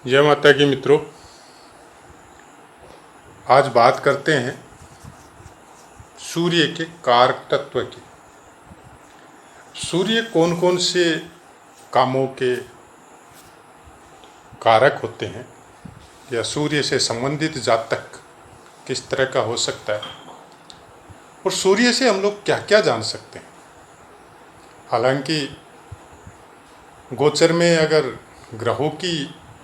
जय माता की मित्रों, आज बात करते हैं सूर्य के कारक तत्व की। सूर्य कौन कौन से कामों के कारक होते हैं या सूर्य से संबंधित जातक किस तरह का हो सकता है और सूर्य से हम लोग क्या क्या जान सकते हैं। हालांकि गोचर में अगर ग्रहों की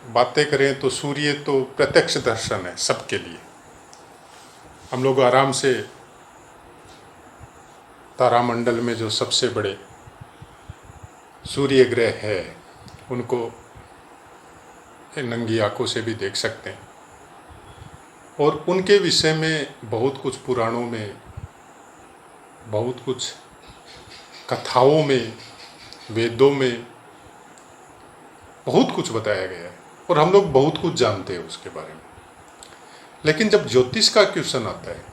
बातें करें तो सूर्य तो प्रत्यक्ष दर्शन है सबके लिए। हम लोग आराम से तारामंडल में जो सबसे बड़े सूर्य ग्रह है उनको नंगी आंखों से भी देख सकते हैं और उनके विषय में बहुत कुछ पुराणों में, बहुत कुछ कथाओं में, वेदों में बहुत कुछ बताया गया है और हम लोग बहुत कुछ जानते हैं उसके बारे में। लेकिन जब ज्योतिष का क्वेश्चन आता है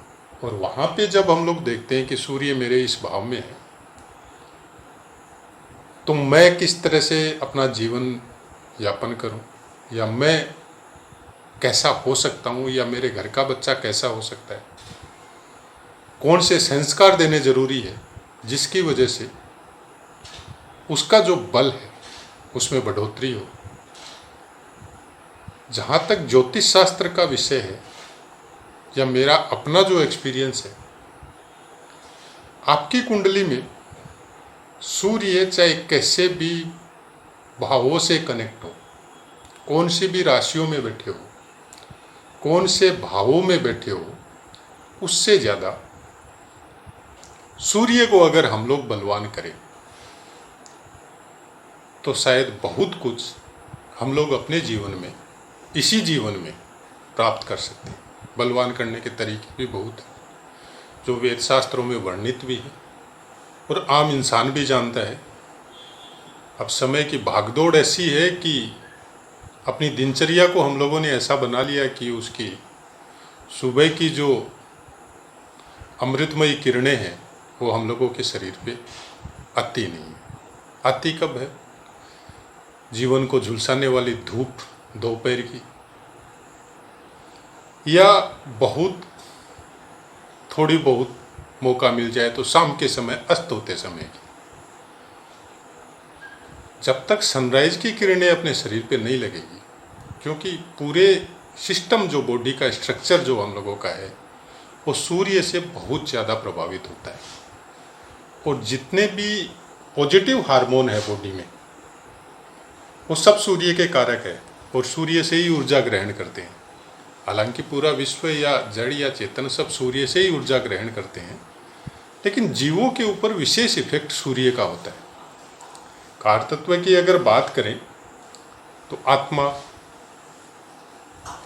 और वहाँ पे जब हम लोग देखते हैं कि सूर्य मेरे इस भाव में है तो मैं किस तरह से अपना जीवन यापन करूं, या मैं कैसा हो सकता हूं, या मेरे घर का बच्चा कैसा हो सकता है, कौन से संस्कार देने जरूरी है जिसकी वजह से उसका जो बल है उसमें बढ़ोतरी हो। जहाँ तक ज्योतिष शास्त्र का विषय है या मेरा अपना जो एक्सपीरियंस है, आपकी कुंडली में सूर्य चाहे कैसे भी भावों से कनेक्ट हो, कौन सी भी राशियों में बैठे हो, कौन से भावों में बैठे हो, उससे ज़्यादा सूर्य को अगर हम लोग बलवान करें तो शायद बहुत कुछ हम लोग अपने जीवन में, इसी जीवन में प्राप्त कर सकते हैं। बलवान करने के तरीके भी बहुत हैं जो वेद शास्त्रों में वर्णित भी है और आम इंसान भी जानता है। अब समय की भागदौड़ ऐसी है कि अपनी दिनचर्या को हम लोगों ने ऐसा बना लिया कि उसकी सुबह की जो अमृतमयी किरणें हैं वो हम लोगों के शरीर पे आती नहीं है। आती कब है? जीवन को झुलसाने वाली धूप दोपहर की, या बहुत थोड़ी बहुत मौका मिल जाए तो शाम के समय, अस्त होते समय की। जब तक सनराइज की किरणें अपने शरीर पे नहीं लगेगी, क्योंकि पूरे सिस्टम जो बॉडी का स्ट्रक्चर जो हम लोगों का है वो सूर्य से बहुत ज़्यादा प्रभावित होता है और जितने भी पॉजिटिव हार्मोन है बॉडी में वो सब सूर्य के कारक है और सूर्य से ही ऊर्जा ग्रहण करते हैं। हालांकि पूरा विश्व या जड़ या चेतन सब सूर्य से ही ऊर्जा ग्रहण करते हैं, लेकिन जीवों के ऊपर विशेष इफेक्ट सूर्य का होता है। कार तत्व की अगर बात करें तो आत्मा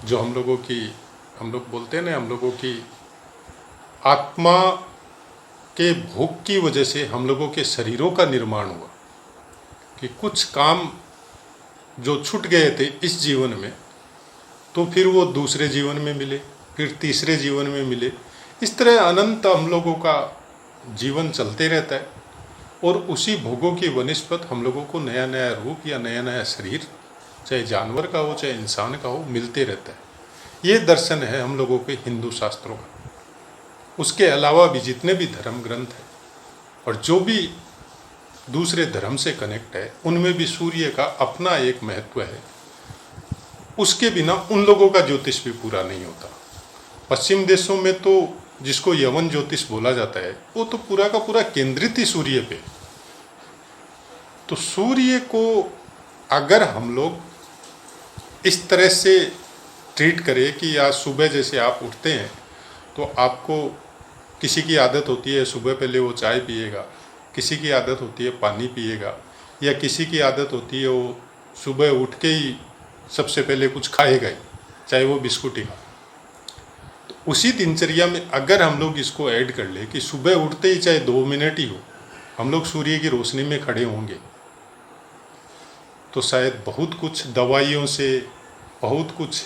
जो हम लोग बोलते हैं ना, हम लोगों की आत्मा के भोग की वजह से हम लोगों के शरीरों का निर्माण हुआ कि कुछ काम जो छूट गए थे इस जीवन में तो फिर वो दूसरे जीवन में मिले, फिर तीसरे जीवन में मिले। इस तरह अनंत हम लोगों का जीवन चलते रहता है और उसी भोगों की वनिस्पत हम लोगों को नया नया रूप या नया नया शरीर, चाहे जानवर का हो चाहे इंसान का हो, मिलते रहता है। ये दर्शन है हम लोगों के हिंदू शास्त्रों का। उसके अलावा भी जितने भी धर्म ग्रंथ हैं और जो भी दूसरे धर्म से कनेक्ट है उनमें भी सूर्य का अपना एक महत्व है। उसके बिना उन लोगों का ज्योतिष भी पूरा नहीं होता। पश्चिम देशों में तो जिसको यवन ज्योतिष बोला जाता है वो तो पूरा का पूरा केंद्रित ही सूर्य पे। तो सूर्य को अगर हम लोग इस तरह से ट्रीट करें कि आज सुबह जैसे आप उठते हैं तो आपको, किसी की आदत होती है सुबह पहले वो चाय पिएगा, किसी की आदत होती है पानी पिएगा, या किसी की आदत होती है वो सुबह उठ के ही सबसे पहले कुछ खाएगा ही, चाहे वो बिस्कुट ही खा। तो उसी दिनचर्या में अगर हम लोग इसको ऐड कर ले कि सुबह उठते ही चाहे 2 मिनट ही हो हम लोग सूर्य की रोशनी में खड़े होंगे तो शायद बहुत कुछ दवाइयों से, बहुत कुछ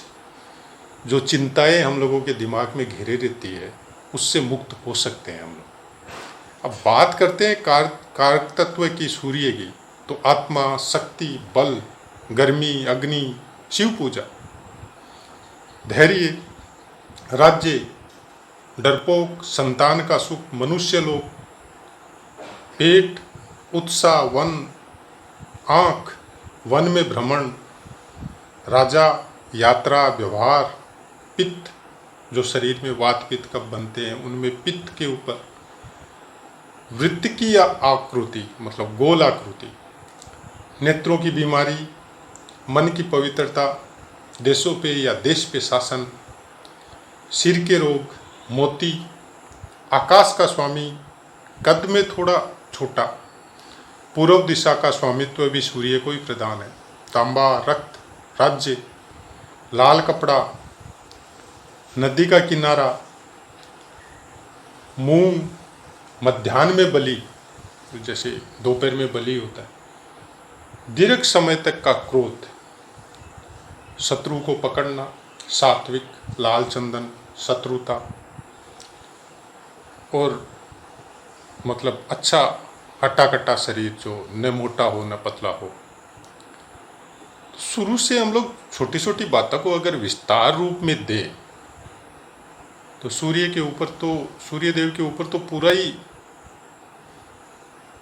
जो चिंताएं हम लोगों के दिमाग में घेरे रहती है उससे मुक्त हो सकते हैं हम लोग। अब बात करते हैं कारक तत्व की सूर्य की, तो आत्मा, शक्ति, बल, गर्मी, अग्नि, शिव पूजा, धैर्य, राज्य, डरपोक, संतान का सुख, मनुष्य लोक, पेट, उत्साह, वन, आँख, वन में भ्रमण, राजा, यात्रा, व्यवहार, पित्त, जो शरीर में वात पित्त कब बनते हैं उनमें पित्त के ऊपर, वृत्त की या आकृति मतलब गोल आकृति, नेत्रों की बीमारी, मन की पवित्रता, देशों पे या देश पे शासन, सिर के रोग, मोती, आकाश का स्वामी, कद में थोड़ा छोटा, पूर्व दिशा का स्वामित्व भी सूर्य को ही प्रदान है, तांबा, रक्त, राज्य, लाल कपड़ा, नदी का किनारा, मूंग, मध्याह्न में बलि, जैसे दोपहर में बलि होता है, दीर्घ समय तक का क्रोध, शत्रु को पकड़ना, सात्विक, लाल चंदन, शत्रुता, और मतलब अच्छा हट्टा कट्टा शरीर जो न मोटा हो न पतला हो। शुरू से हम लोग छोटी छोटी बातों को अगर विस्तार रूप में दें तो सूर्य देव के ऊपर तो पूरा ही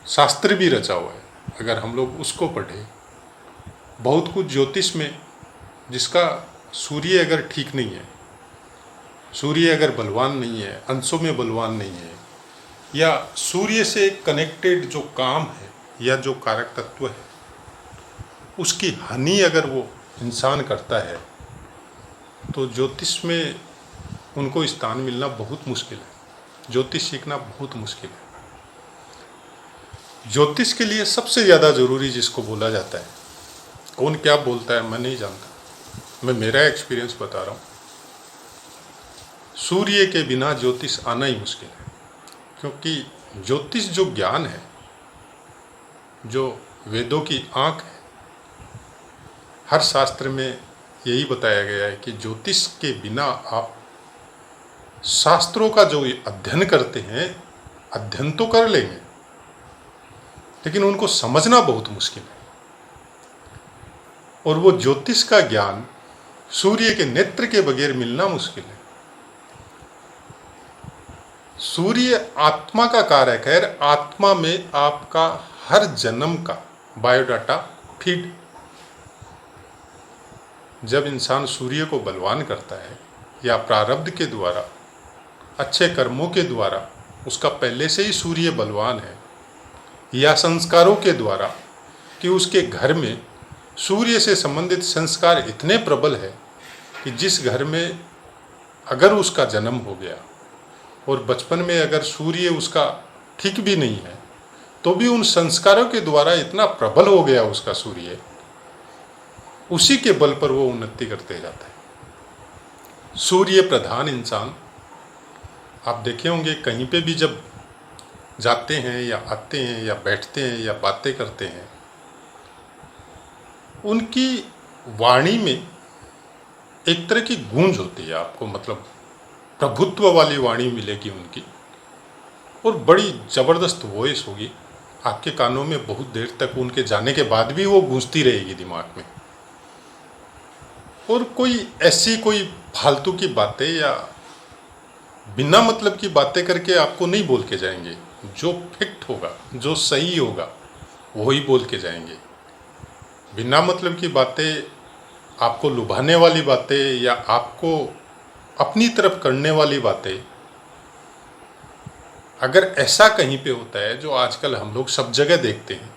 शास्त्र भी रचा हुआ है। अगर हम लोग उसको पढ़ें, बहुत कुछ ज्योतिष में जिसका सूर्य अगर ठीक नहीं है, सूर्य अगर बलवान नहीं है, अंशों में बलवान नहीं है, या सूर्य से कनेक्टेड जो काम है या जो कारक तत्व है उसकी हानि अगर वो इंसान करता है तो ज्योतिष में उनको स्थान मिलना बहुत मुश्किल है, ज्योतिष सीखना बहुत मुश्किल है। ज्योतिष के लिए सबसे ज़्यादा ज़रूरी जिसको बोला जाता है, कौन क्या बोलता है मैं नहीं जानता, मैं मेरा एक्सपीरियंस बता रहा हूँ। सूर्य के बिना ज्योतिष आना ही मुश्किल है, क्योंकि ज्योतिष जो ज्ञान है, जो वेदों की आँख है, हर शास्त्र में यही बताया गया है कि ज्योतिष के बिना आप शास्त्रों का जो अध्ययन करते हैं, अध्ययन तो कर लेंगे लेकिन उनको समझना बहुत मुश्किल है। और वो ज्योतिष का ज्ञान सूर्य के नेत्र के बगैर मिलना मुश्किल है। सूर्य आत्मा का कारक है, आत्मा में आपका हर जन्म का बायोडाटा फीड। जब इंसान सूर्य को बलवान करता है या प्रारब्ध के द्वारा, अच्छे कर्मों के द्वारा, उसका पहले से ही सूर्य बलवान है, या संस्कारों के द्वारा कि उसके घर में सूर्य से संबंधित संस्कार इतने प्रबल है कि जिस घर में अगर उसका जन्म हो गया और बचपन में अगर सूर्य उसका ठीक भी नहीं है तो भी उन संस्कारों के द्वारा इतना प्रबल हो गया उसका सूर्य, उसी के बल पर वो उन्नति करते जाता है। सूर्य प्रधान इंसान आप देखे होंगे कहीं पे भी जब जाते हैं या आते हैं या बैठते हैं या बातें करते हैं, उनकी वाणी में एक तरह की गूंज होती है, आपको मतलब प्रभुत्व वाली वाणी मिलेगी उनकी, और बड़ी ज़बरदस्त वॉइस होगी, आपके कानों में बहुत देर तक उनके जाने के बाद भी वो गूंजती रहेगी दिमाग में। और कोई ऐसी कोई फालतू की बातें या बिना मतलब की बातें करके आपको नहीं बोल के जाएंगे, जो फिक्ट होगा, जो सही होगा वही बोल के जाएंगे। बिना मतलब की बातें, आपको लुभाने वाली बातें या आपको अपनी तरफ करने वाली बातें, अगर ऐसा कहीं पे होता है जो आजकल हम लोग सब जगह देखते हैं,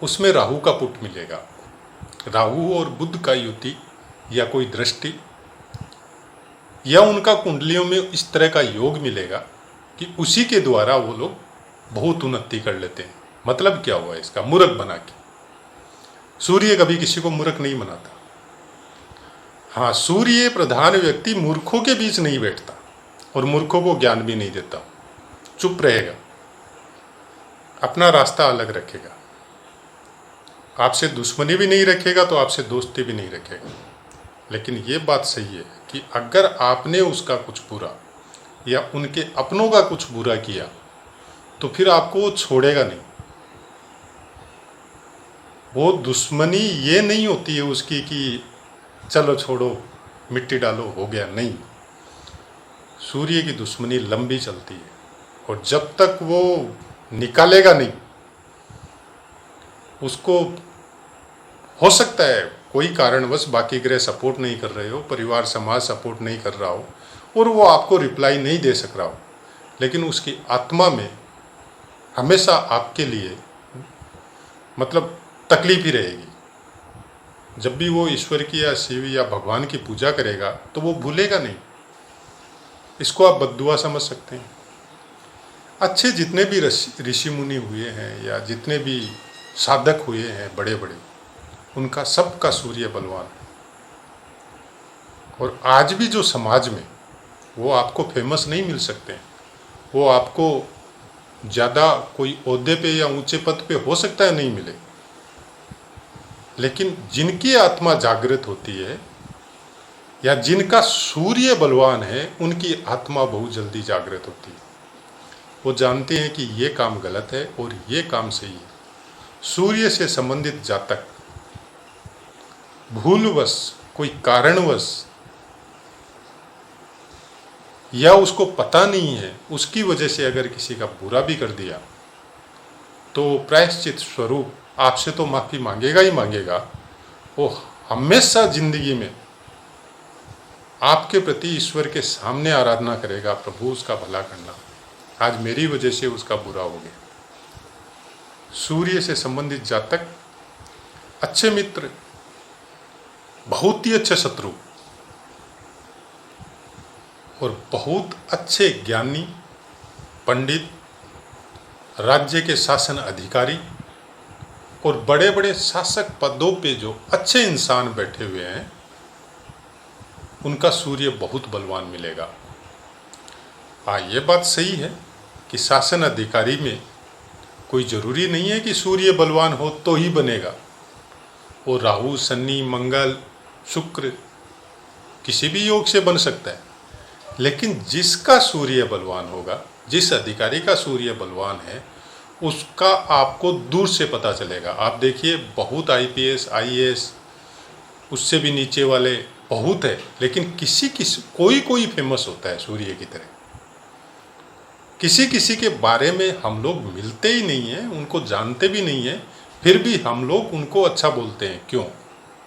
उसमें राहु का पुट मिलेगा। राहु और बुध का युति या कोई दृष्टि या उनका कुंडलियों में इस तरह का योग मिलेगा कि उसी के द्वारा वो लोग बहुत उन्नति कर लेते हैं। मतलब क्या हुआ इसका? मूर्ख बना के। सूर्य कभी किसी को मूर्ख नहीं बनाता। हाँ, सूर्य प्रधान व्यक्ति मूर्खों के बीच नहीं बैठता और मूर्खों को ज्ञान भी नहीं देता, चुप रहेगा, अपना रास्ता अलग रखेगा, आपसे दुश्मनी भी नहीं रखेगा तो आपसे दोस्ती भी नहीं रखेगा। लेकिन ये बात सही है कि अगर आपने उसका कुछ बुरा या उनके अपनों का कुछ बुरा किया तो फिर आपको वो छोड़ेगा नहीं। वो दुश्मनी ये नहीं होती है उसकी कि चलो छोड़ो मिट्टी डालो हो गया, नहीं। सूर्य की दुश्मनी लंबी चलती है और जब तक वो निकालेगा नहीं, उसको हो सकता है कोई कारणवश बाकी ग्रह सपोर्ट नहीं कर रहे हो, परिवार समाज सपोर्ट नहीं कर रहा हो और वो आपको रिप्लाई नहीं दे सक रहा हो, लेकिन उसकी आत्मा में हमेशा आपके लिए मतलब तकलीफ ही रहेगी। जब भी वो ईश्वर की या शिव या भगवान की पूजा करेगा तो वो भूलेगा नहीं। इसको आप बद्दुआ समझ सकते हैं। अच्छे जितने भी ऋषि मुनि हुए हैं या जितने भी साधक हुए हैं बड़े बड़े, उनका सबका सूर्य बलवान है। और आज भी जो समाज में वो आपको फेमस नहीं मिल सकते हैं, वो आपको ज़्यादा कोई ओहदे पे या ऊंचे पद पे हो सकता है नहीं मिले, लेकिन जिनकी आत्मा जागृत होती है या जिनका सूर्य बलवान है, उनकी आत्मा बहुत जल्दी जागृत होती है। वो जानते हैं कि ये काम गलत है और ये काम सही है। सूर्य से संबंधित जातक भूलवश, कोई कारणवश या उसको पता नहीं है, उसकी वजह से अगर किसी का बुरा भी कर दिया तो प्रायश्चित स्वरूप आपसे तो माफ़ी मांगेगा ही मांगेगा। वो हमेशा जिंदगी में आपके प्रति ईश्वर के सामने आराधना करेगा, प्रभु उसका भला करना, आज मेरी वजह से उसका बुरा हो गया। सूर्य से संबंधित जातक अच्छे मित्र, बहुत ही अच्छे शत्रु और बहुत अच्छे ज्ञानी, पंडित, राज्य के शासन अधिकारी और बड़े बड़े शासक पदों पे जो अच्छे इंसान बैठे हुए हैं, उनका सूर्य बहुत बलवान मिलेगा। हाँ, ये बात सही है कि शासन अधिकारी में कोई ज़रूरी नहीं है कि सूर्य बलवान हो तो ही बनेगा। वो राहु, शनि, मंगल, शुक्र किसी भी योग से बन सकता है, लेकिन जिसका सूर्य बलवान होगा, जिस अधिकारी का सूर्य बलवान है, उसका आपको दूर से पता चलेगा। आप देखिए, बहुत IPS, IAS, उससे भी नीचे वाले बहुत है, लेकिन कोई फेमस होता है सूर्य की तरह। किसी के बारे में हम लोग मिलते ही नहीं हैं, उनको जानते भी नहीं हैं, फिर भी हम लोग उनको अच्छा बोलते हैं। क्यों?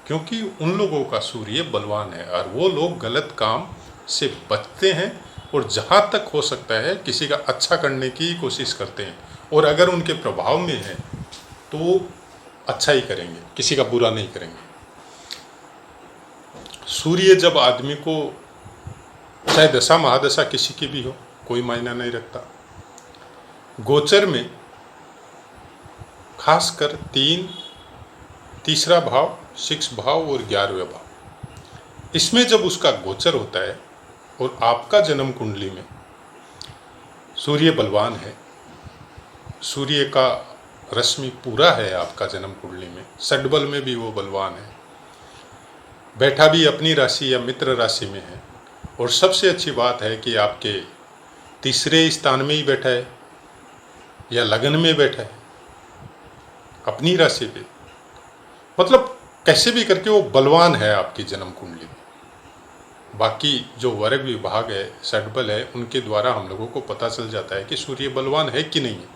क्योंकि उन लोगों का सूर्य बलवान है और वो लोग गलत काम से बचते हैं और जहाँ तक हो सकता है किसी का अच्छा करने की कोशिश करते हैं, और अगर उनके प्रभाव में है तो वो अच्छा ही करेंगे, किसी का बुरा नहीं करेंगे। सूर्य जब आदमी को, चाहे दशा महादशा किसी की भी हो, कोई मायना नहीं रखता, गोचर में खासकर तीसरा भाव, 6 भाव और 11वें भाव, इसमें जब उसका गोचर होता है और आपका जन्म कुंडली में सूर्य बलवान है, सूर्य का रश्मि पूरा है आपका जन्म कुंडली में, षड्बल में भी वो बलवान है, बैठा भी अपनी राशि या मित्र राशि में है, और सबसे अच्छी बात है कि आपके तीसरे स्थान में ही बैठा है या लगन में बैठा है अपनी राशि पे, मतलब कैसे भी करके वो बलवान है आपकी जन्म कुंडली में। बाकी जो वर्ग विभाग है, षड्बल है, उनके द्वारा हम लोगों को पता चल जाता है कि सूर्य बलवान है कि नहीं है।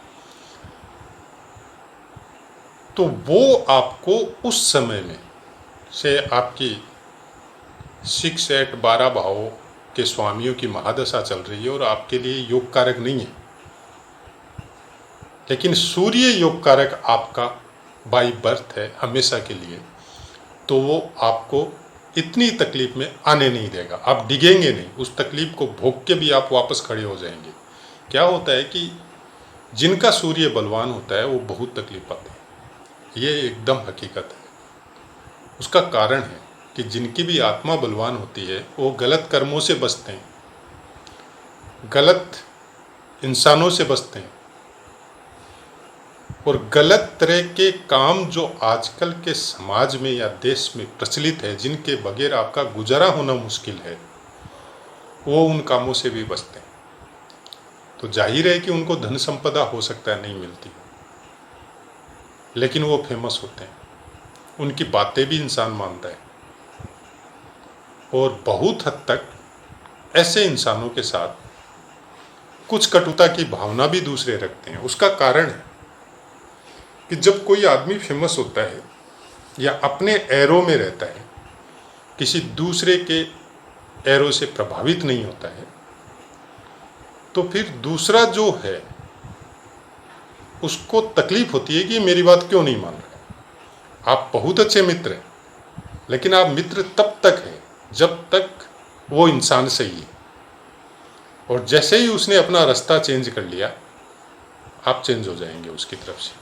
तो वो आपको उस समय में से आपकी 6, 8, 12 भावों के स्वामियों की महादशा चल रही है और आपके लिए योग कारक नहीं है, लेकिन सूर्य योग कारक आपका बाई बर्थ है हमेशा के लिए, तो वो आपको इतनी तकलीफ में आने नहीं देगा। आप डिगेंगे नहीं, उस तकलीफ को भोग के भी आप वापस खड़े हो जाएंगे। क्या होता है कि जिनका सूर्य बलवान होता है वो बहुत तकलीफ पाते हैं, ये एकदम हकीकत है। उसका कारण है कि जिनकी भी आत्मा बलवान होती है वो गलत कर्मों से बचते हैं, गलत इंसानों से बचते हैं, और गलत तरह के काम जो आजकल के समाज में या देश में प्रचलित है, जिनके बगैर आपका गुजारा होना मुश्किल है, वो उन कामों से भी बचते हैं। तो जाहिर है कि उनको धन संपदा हो सकता है नहीं मिलती, लेकिन वो फेमस होते हैं। उनकी बातें भी इंसान मानता है, और बहुत हद तक ऐसे इंसानों के साथ कुछ कटुता की भावना भी दूसरे रखते हैं। उसका कारण है कि जब कोई आदमी फेमस होता है या अपने एरो में रहता है, किसी दूसरे के एरो से प्रभावित नहीं होता है, तो फिर दूसरा जो है उसको तकलीफ होती है कि मेरी बात क्यों नहीं मान रहे। आप बहुत अच्छे मित्र हैं, लेकिन आप मित्र तब तक हैं जब तक वो इंसान सही है, और जैसे ही उसने अपना रास्ता चेंज कर लिया, आप चेंज हो जाएंगे उसकी तरफ से।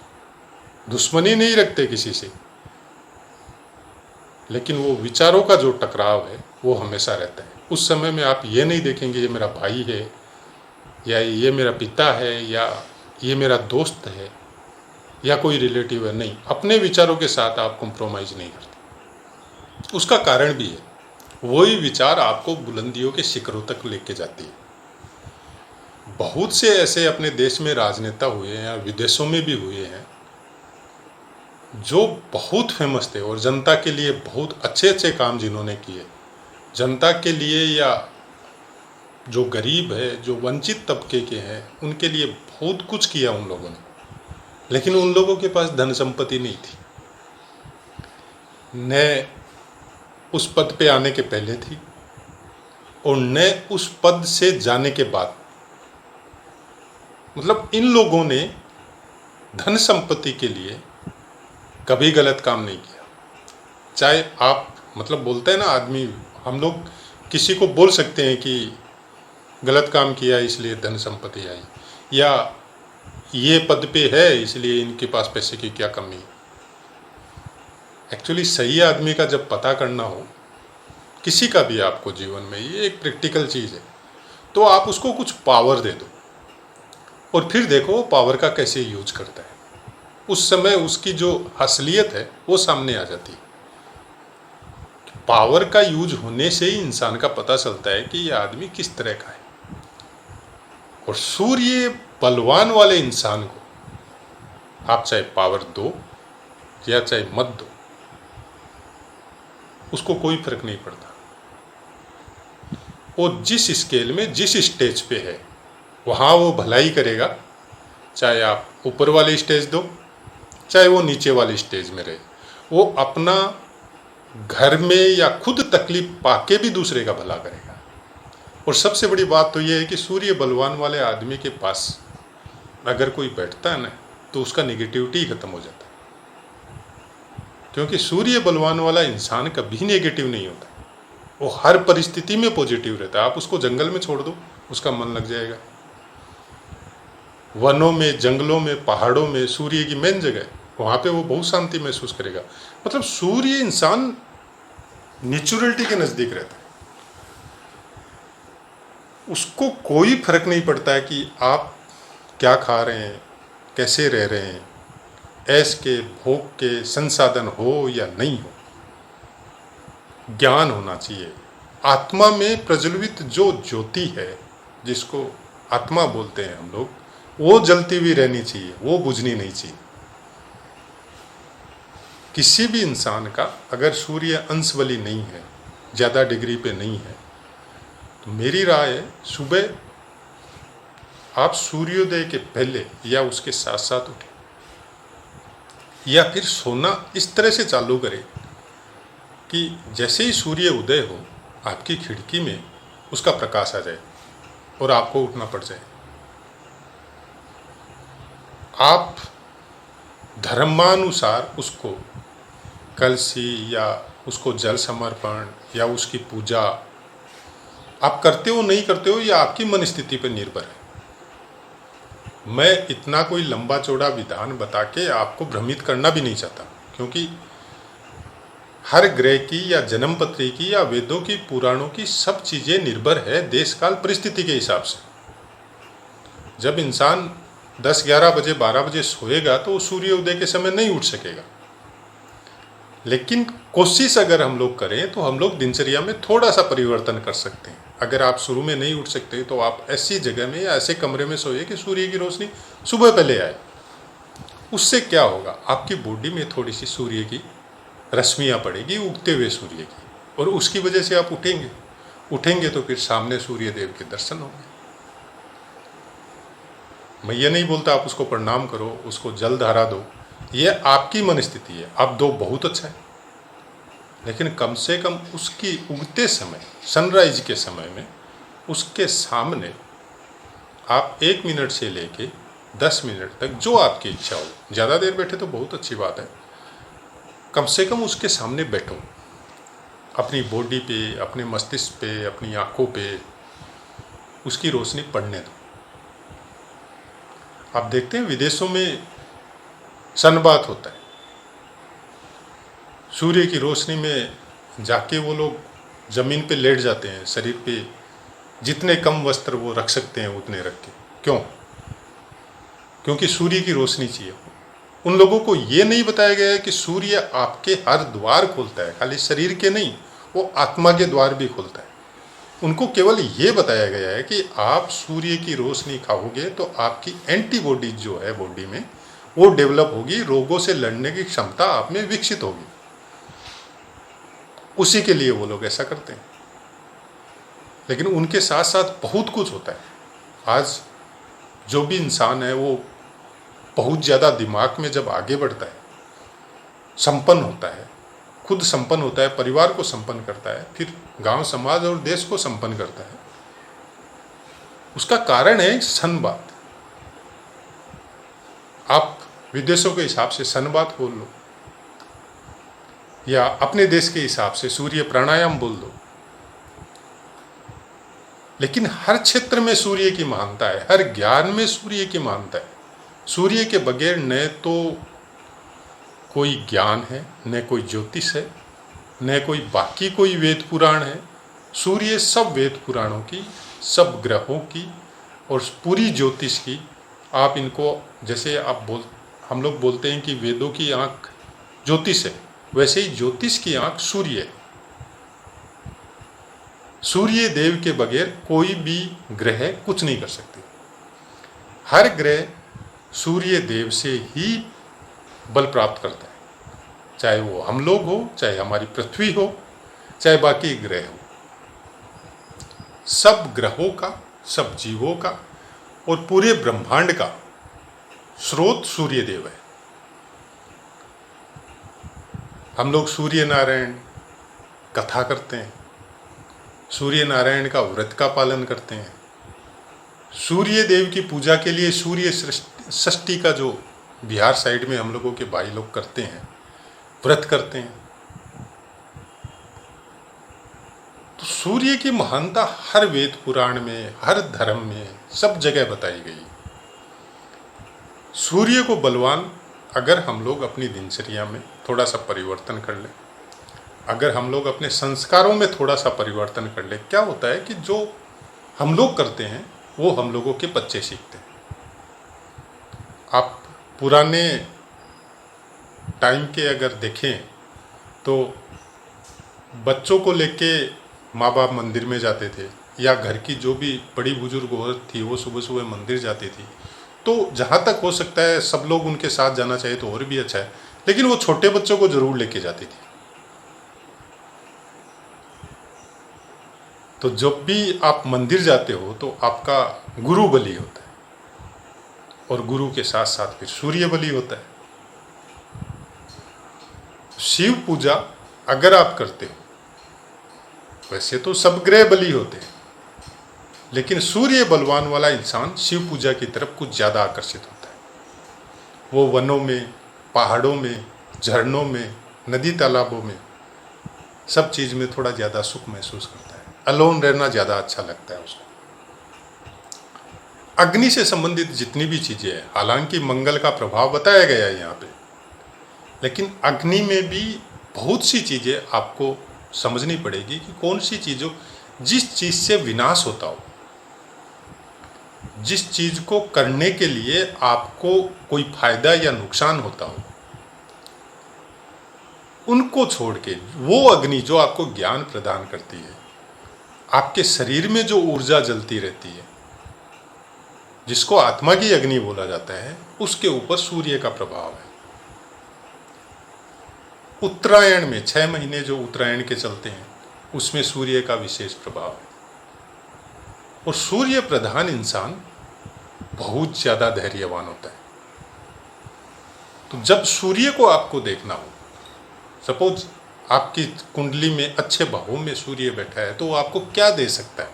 दुश्मनी नहीं रखते किसी से, लेकिन वो विचारों का जो टकराव है वो हमेशा रहता है। उस समय में आप ये नहीं देखेंगे ये मेरा भाई है, या ये मेरा पिता है, या ये मेरा दोस्त है, या कोई रिलेटिव है। नहीं, अपने विचारों के साथ आप कॉम्प्रोमाइज़ नहीं करते। उसका कारण भी है, वही विचार आपको बुलंदियों के शिखरों तक लेके जाती है। बहुत से ऐसे अपने देश में राजनेता हुए हैं या विदेशों में भी हुए हैं जो बहुत फेमस थे, और जनता के लिए बहुत अच्छे अच्छे काम जिन्होंने किए, जनता के लिए या जो गरीब है, जो वंचित तबके के हैं, उनके लिए बहुत कुछ किया उन लोगों ने। लेकिन उन लोगों के पास धन संपत्ति नहीं थी, न उस पद पे आने के पहले थी और न उस पद से जाने के बाद। मतलब इन लोगों ने धन संपत्ति के लिए कभी गलत काम नहीं किया। चाहे आप मतलब बोलते हैं ना आदमी, हम लोग किसी को बोल सकते हैं कि गलत काम किया इसलिए धन संपत्ति आई, या ये पद पे है इसलिए इनके पास पैसे की क्या कमी है। एक्चुअली सही आदमी का जब पता करना हो किसी का भी आपको जीवन में, ये एक प्रैक्टिकल चीज़ है, तो आप उसको कुछ पावर दे दो और फिर देखो वो पावर का कैसे यूज करता है। उस समय उसकी जो असलियत है वो सामने आ जाती है। पावर का यूज होने से ही इंसान का पता चलता है कि ये आदमी किस तरह का है। और सूर्य बलवान वाले इंसान को आप चाहे पावर दो या चाहे मत दो, उसको कोई फर्क नहीं पड़ता। वो जिस स्केल में जिस स्टेज पे है वहाँ वो भलाई करेगा, चाहे आप ऊपर वाले स्टेज दो चाहे वो नीचे वाले स्टेज में रहे। वो अपना घर में या खुद तकलीफ पाके भी दूसरे का भला करेगा। और सबसे बड़ी बात तो ये है कि सूर्य बलवान वाले आदमी के पास अगर कोई बैठता है ना, तो उसका नेगेटिविटी खत्म हो जाता है, क्योंकि सूर्य बलवान वाला इंसान कभी नेगेटिव नहीं होता, वो हर परिस्थिति में पॉजिटिव रहता है। आप उसको जंगल में छोड़ दो, उसका मन लग जाएगा। वनों में, जंगलों में, पहाड़ों में सूर्य की मेन जगह है, वहाँ पे वो बहुत शांति महसूस करेगा। मतलब सूर्य इंसान नेचुरलिटी के नज़दीक रहता है। उसको कोई फर्क नहीं पड़ता है कि आप क्या खा रहे हैं, कैसे रह रहे हैं, ऐश के भोग के संसाधन हो या नहीं हो। ज्ञान होना चाहिए। आत्मा में प्रज्वलित जो ज्योति है, जिसको आत्मा बोलते हैं हम लोग, वो जलती हुई रहनी चाहिए, वो बुझनी नहीं चाहिए। किसी भी इंसान का अगर सूर्य अंशबली नहीं है, ज़्यादा डिग्री पे नहीं है, तो मेरी राय है सुबह आप सूर्योदय के पहले या उसके साथ साथ उठें, या फिर सोना इस तरह से चालू करें कि जैसे ही सूर्य उदय हो आपकी खिड़की में उसका प्रकाश आ जाए और आपको उठना पड़ जाए। आप धर्मानुसार उसको कलसी या उसको जल समर्पण या उसकी पूजा आप करते हो नहीं करते हो, यह आपकी मन स्थिति पर निर्भर है। मैं इतना कोई लंबा चौड़ा विधान बता के आपको भ्रमित करना भी नहीं चाहता, क्योंकि हर ग्रह की या जन्मपत्री की या वेदों की, पुराणों की सब चीज़ें निर्भर है देश काल परिस्थिति के हिसाब से। जब इंसान 10, 11 बजे, 12 बजे सोएगा तो सूर्य उदय के समय नहीं उठ सकेगा। लेकिन कोशिश अगर हम लोग करें तो हम लोग दिनचर्या में थोड़ा सा परिवर्तन कर सकते हैं। अगर आप शुरू में नहीं उठ सकते तो आप ऐसी जगह में या ऐसे कमरे में सोइए कि सूर्य की रोशनी सुबह पहले आए। उससे क्या होगा, आपकी बॉडी में थोड़ी सी सूर्य की रश्मियाँ पड़ेगी उगते हुए सूर्य की, और उसकी वजह से आप उठेंगे तो फिर सामने सूर्य देव के दर्शन होंगे। मैं ये नहीं बोलता आप उसको प्रणाम करो, उसको जल धारा दो, ये आपकी मन स्थिति है, आप दो बहुत अच्छा है, लेकिन कम से कम उसकी उगते समय, सनराइज के समय में उसके सामने आप 1 मिनट से लेके 10 मिनट तक जो आपकी इच्छा हो, ज़्यादा देर बैठे तो बहुत अच्छी बात है, कम से कम उसके सामने बैठो, अपनी बॉडी पे, अपने मस्तिष्क पे, अपनी आँखों पे उसकी रोशनी पड़ने दो। आप देखते हैं विदेशों में सनबाथ होता है, सूर्य की रोशनी में जाके वो लोग ज़मीन पे लेट जाते हैं, शरीर पे जितने कम वस्त्र वो रख सकते हैं उतने रख के। क्यों? क्योंकि सूर्य की रोशनी चाहिए। उन लोगों को ये नहीं बताया गया है कि सूर्य आपके हर द्वार खोलता है, खाली शरीर के नहीं, वो आत्मा के द्वार भी खोलता है। उनको केवल ये बताया गया है कि आप सूर्य की रोशनी खाओगे तो आपकी एंटीबॉडीज जो है बॉडी में वो डेवलप होगी, रोगों से लड़ने की क्षमता आप में विकसित होगी। उसी के लिए वो लोग ऐसा करते हैं। लेकिन उनके साथ साथ बहुत कुछ होता है। आज जो भी इंसान है वो बहुत ज़्यादा दिमाग में जब आगे बढ़ता है, संपन्न होता है, खुद संपन्न होता है, परिवार को संपन्न करता है, फिर गांव समाज और देश को संपन्न करता है, उसका कारण है सनबात। आप विदेशों के हिसाब से सनबात बोल लो, या अपने देश के हिसाब से सूर्य प्राणायाम बोल दो, लेकिन हर क्षेत्र में सूर्य की महानता है, हर ज्ञान में सूर्य की महानता है। सूर्य के बगैर न तो कोई ज्ञान है, न कोई ज्योतिष है, न कोई बाकी कोई वेद पुराण है। सूर्य सब वेद पुराणों की, सब ग्रहों की और पूरी ज्योतिष की, आप इनको जैसे हम लोग बोलते हैं कि वेदों की आँख ज्योतिष है, वैसे ही ज्योतिष की आँख सूर्य है। सूर्य देव के बगैर कोई भी ग्रह कुछ नहीं कर सकते। हर ग्रह सूर्य देव से ही बल प्राप्त करता है, चाहे वो हम लोग हो, चाहे हमारी पृथ्वी हो, चाहे बाकी ग्रह हो। सब ग्रहों का, सब जीवों का और पूरे ब्रह्मांड का स्रोत सूर्य देव है। हम लोग सूर्य नारायण कथा करते हैं, सूर्य नारायण का व्रत का पालन करते हैं। सूर्य देव की पूजा के लिए सूर्य षष्ठी का जो बिहार साइड में हम लोगों के भाई लोग करते हैं, व्रत करते हैं, तो सूर्य की महानता हर वेद पुराण में, हर धर्म में, सब जगह बताई गई। सूर्य को बलवान अगर हम लोग अपनी दिनचर्या में थोड़ा सा परिवर्तन कर लें, अगर हम लोग अपने संस्कारों में थोड़ा सा परिवर्तन कर ले, क्या होता है कि जो हम लोग करते हैं वो हम लोगों के बच्चे सीखते हैं। आप पुराने टाइम के अगर देखें तो बच्चों को लेके माँ बाप मंदिर में जाते थे, या घर की जो भी बड़ी बुजुर्ग औरत थी वो सुबह सुबह मंदिर जाती थी। तो जहाँ तक हो सकता है सब लोग उनके साथ जाना चाहिए तो और भी अच्छा है, लेकिन वो छोटे बच्चों को जरूर लेके जाती थी। तो जब भी आप मंदिर जाते हो तो आपका गुरु बलि होता है, और गुरु के साथ साथ फिर सूर्य बलि होता है। शिव पूजा अगर आप करते हो, वैसे तो सब ग्रह बलि होते हैं, लेकिन सूर्य बलवान वाला इंसान शिव पूजा की तरफ कुछ ज़्यादा आकर्षित होता है। वो वनों में, पहाड़ों में, झरनों में, नदी तालाबों में, सब चीज़ में थोड़ा ज़्यादा सुख महसूस करता है। अलोन रहना ज़्यादा अच्छा लगता है उसको। अग्नि से संबंधित जितनी भी चीज़ें हैं, हालांकि मंगल का प्रभाव बताया गया है यहाँ पे, लेकिन अग्नि में भी बहुत सी चीज़ें आपको समझनी पड़ेगी कि कौन सी चीज़ों, जिस चीज़ से विनाश होता हो, जिस चीज़ को करने के लिए आपको कोई फायदा या नुकसान होता हो, उनको छोड़ के वो अग्नि जो आपको ज्ञान प्रदान करती है, आपके शरीर में जो ऊर्जा जलती रहती है, जिसको आत्मा की अग्नि बोला जाता है, उसके ऊपर सूर्य का प्रभाव है। उत्तरायण में 6 महीने जो उत्तरायण के चलते हैं उसमें सूर्य का विशेष प्रभाव है। और सूर्य प्रधान इंसान बहुत ज़्यादा धैर्यवान होता है। तो जब सूर्य को आपको देखना हो, सपोज आपकी कुंडली में अच्छे भावों में सूर्य बैठा है, तो वो आपको क्या दे सकता है?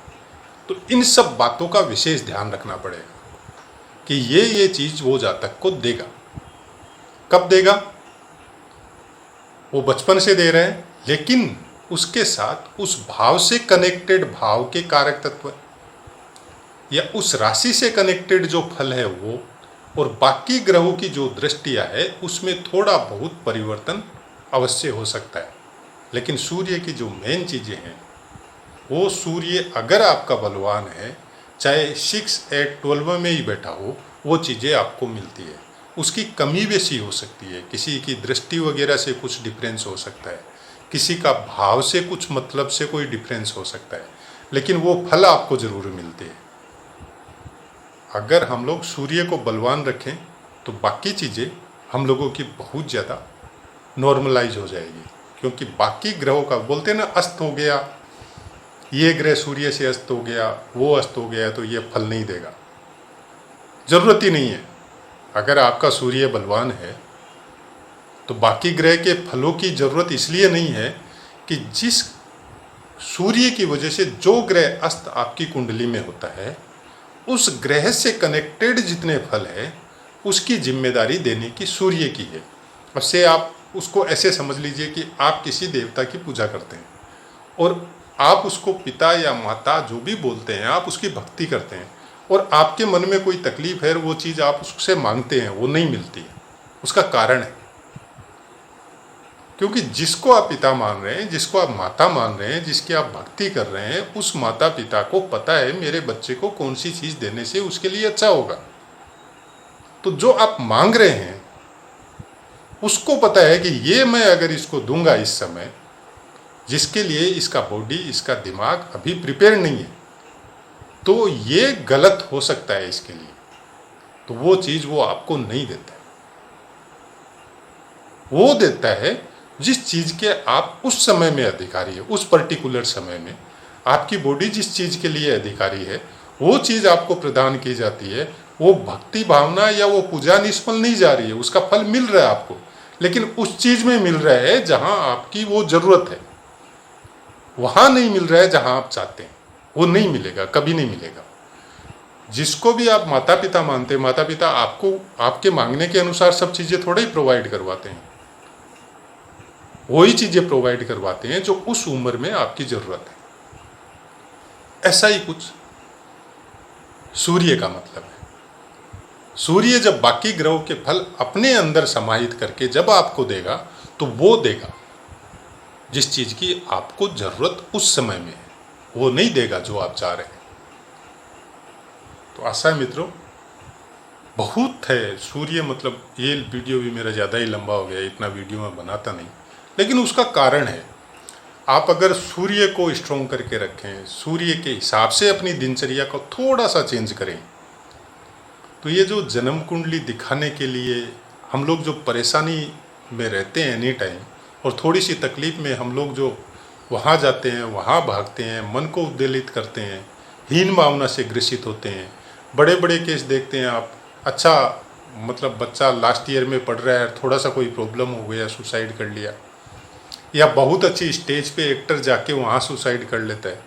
तो इन सब बातों का विशेष ध्यान रखना पड़ेगा कि ये चीज़ वो जातक को देगा। कब देगा? वो बचपन से दे रहे हैं, लेकिन उसके साथ उस भाव से कनेक्टेड भाव के कारक तत्व या उस राशि से कनेक्टेड जो फल है वो, और बाकी ग्रहों की जो दृष्टियां है उसमें थोड़ा बहुत परिवर्तन अवश्य हो सकता है। लेकिन सूर्य की जो मेन चीज़ें हैं, वो सूर्य अगर आपका बलवान है, चाहे 6, 8, 12 में ही बैठा हो, वो चीज़ें आपको मिलती है। उसकी कमी बेशी हो सकती है, किसी की दृष्टि वगैरह से कुछ डिफरेंस हो सकता है, किसी का भाव से कुछ मतलब से कोई डिफरेंस हो सकता है, लेकिन वो फल आपको ज़रूर मिलते हैं। अगर हम लोग सूर्य को बलवान रखें तो बाकी चीज़ें हम लोगों की बहुत ज़्यादा नॉर्मलाइज हो जाएगी। क्योंकि बाकी ग्रहों का बोलते हैं ना, अस्त हो गया, ये ग्रह सूर्य से अस्त हो गया, वो अस्त हो गया, तो ये फल नहीं देगा। ज़रूरत ही नहीं है। अगर आपका सूर्य बलवान है तो बाकी ग्रह के फलों की ज़रूरत इसलिए नहीं है कि जिस सूर्य की वजह से जो ग्रह अस्त आपकी कुंडली में होता है, उस ग्रह से कनेक्टेड जितने फल है उसकी जिम्मेदारी देने की सूर्य की है। अब से आप उसको ऐसे समझ लीजिए कि आप किसी देवता की पूजा करते हैं और आप उसको पिता या माता जो भी बोलते हैं, आप उसकी भक्ति करते हैं, और आपके मन में कोई तकलीफ है, वो चीज़ आप उससे मांगते हैं, वो नहीं मिलती है। उसका कारण है क्योंकि जिसको आप पिता मान रहे हैं, जिसको आप माता मान रहे हैं, जिसकी आप भक्ति कर रहे हैं, उस माता पिता को पता है मेरे बच्चे को कौन सी चीज़ देने से उसके लिए अच्छा होगा। तो जो आप मांग रहे हैं उसको पता है कि ये मैं अगर इसको दूंगा इस समय, जिसके लिए इसका बॉडी, इसका दिमाग अभी प्रिपेयर नहीं है, तो ये गलत हो सकता है इसके लिए, तो वो चीज़ वो आपको नहीं देता है। वो देता है जिस चीज़ के आप उस समय में अधिकारी है, उस पर्टिकुलर समय में आपकी बॉडी जिस चीज़ के लिए अधिकारी है, वो चीज़ आपको प्रदान की जाती है। वो भक्ति भावना या वो पूजा निष्फल नहीं जा रही है, उसका फल मिल रहा है आपको, लेकिन उस चीज़ में मिल रहा है जहाँ आपकी वो ज़रूरत है, वहाँ नहीं मिल रहा है जहाँ आप चाहते हैं। वो नहीं मिलेगा, कभी नहीं मिलेगा। जिसको भी आप माता पिता मानते हैं, माता पिता आपको आपके मांगने के अनुसार सब चीज़ें थोड़े ही प्रोवाइड करवाते हैं, वही चीज़ें प्रोवाइड करवाते हैं जो उस उम्र में आपकी ज़रूरत है। ऐसा ही कुछ सूर्य का मतलब है। सूर्य जब बाकी ग्रहों के फल अपने अंदर समाहित करके जब आपको देगा, तो वो देगा जिस चीज़ की आपको ज़रूरत उस समय में है, वो नहीं देगा जो आप चाह रहे हैं। तो आशा है मित्रों, बहुत है सूर्य, मतलब ये वीडियो भी मेरा ज़्यादा ही लंबा हो गया, इतना वीडियो मैं बनाता नहीं, लेकिन उसका कारण है। आप अगर सूर्य को स्ट्रॉन्ग करके रखें, सूर्य के हिसाब से अपनी दिनचर्या को थोड़ा सा चेंज करें, तो ये जो जन्म कुंडली दिखाने के लिए हम लोग जो परेशानी में रहते हैं एनी टाइम, और थोड़ी सी तकलीफ में हम लोग जो वहाँ जाते हैं, वहाँ भागते हैं, मन को उद्वेलित करते हैं, हीन भावना से ग्रसित होते हैं, बड़े बड़े केस देखते हैं आप। अच्छा, मतलब बच्चा लास्ट ईयर में पढ़ रहा है, थोड़ा सा कोई प्रॉब्लम हो गया, सुसाइड कर लिया, या बहुत अच्छी स्टेज पे एक्टर जाके वहाँ सुसाइड कर लेता है।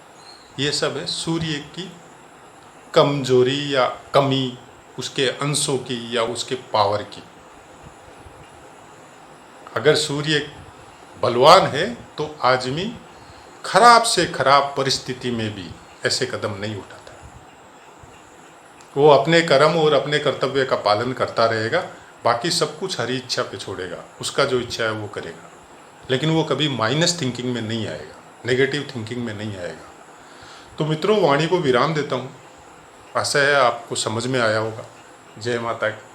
ये सब है सूर्य की कमजोरी या कमी, उसके अंशों की या उसके पावर की। अगर सूर्य बलवान है तो आदमी खराब से खराब परिस्थिति में भी ऐसे कदम नहीं उठाता। वो अपने कर्म और अपने कर्तव्य का पालन करता रहेगा, बाकी सब कुछ हरी इच्छा पे छोड़ेगा, उसका जो इच्छा है वो करेगा, लेकिन वो कभी माइनस थिंकिंग में नहीं आएगा, नेगेटिव थिंकिंग में नहीं आएगा। तो मित्रों, वाणी को विराम देता हूँ। आशा है आपको समझ में आया होगा। जय माता की।